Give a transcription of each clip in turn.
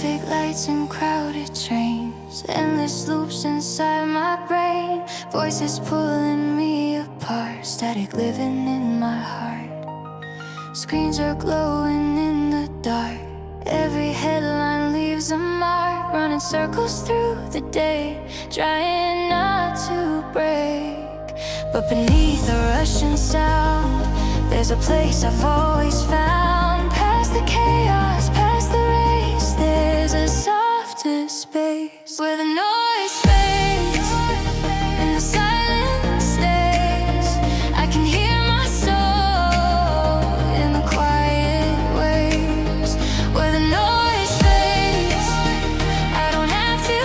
Traffic lights and crowded trains, endless loops inside my brain, voices pulling me apart, static living in my heart. Screens are glowing in the dark, every headline leaves a mark, running circles through the day, trying not to break. But beneath the rushing sound, there's a place I've always found. Past the chaos, past the race, there's a softer space where the noise fades and the silence stays. I can hear my soul in the quiet waves where the noise fades. I don't have to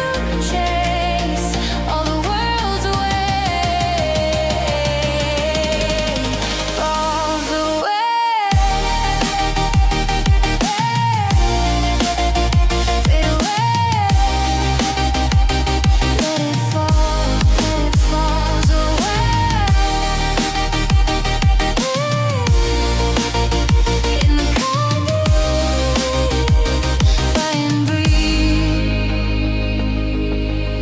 chase all the world's away, falls away. Fade away. Let it fall, let it falls away. In the cold fly and breathe.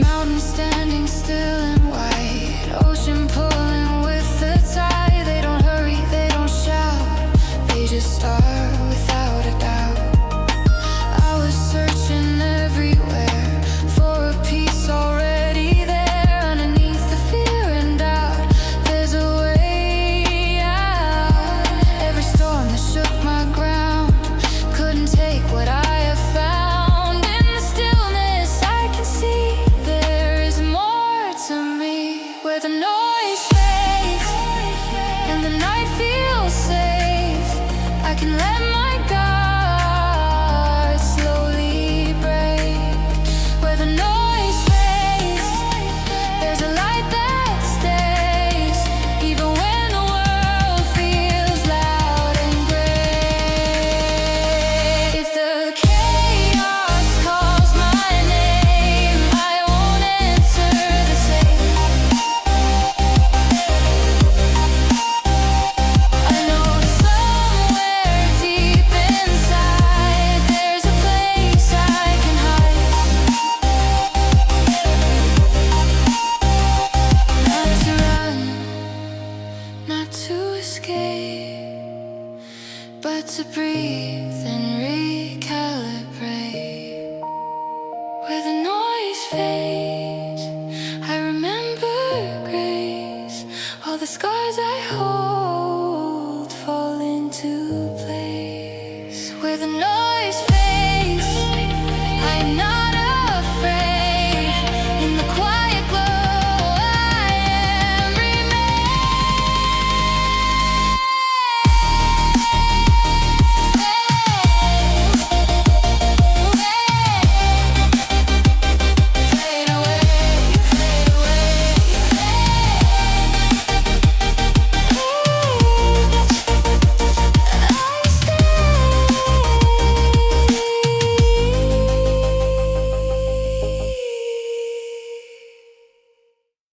Mountains standing still and white, ocean pulling with the tide. They don't hurry, they don't shout, they just start without a doubt. I was searching everywhere for a piece already there. Underneath the fear and doubt, there's a way out. Every storm that shook my ground couldn't take what I have found. In the stillness I can see there is more to me, where the noise fades and the night feels safe. I can let my guard slowly break. Where the noise fades, there's a light that stays, even when the world feels loud and gray. If the chaos calls my name, I won't answer the same. I know somewhere deep inside there's a place I can hide. Not to run, not to escape, but to breathe and recalibrate. Where the noise fades, I remember grace. All the scars I hold fall into place. Where the noise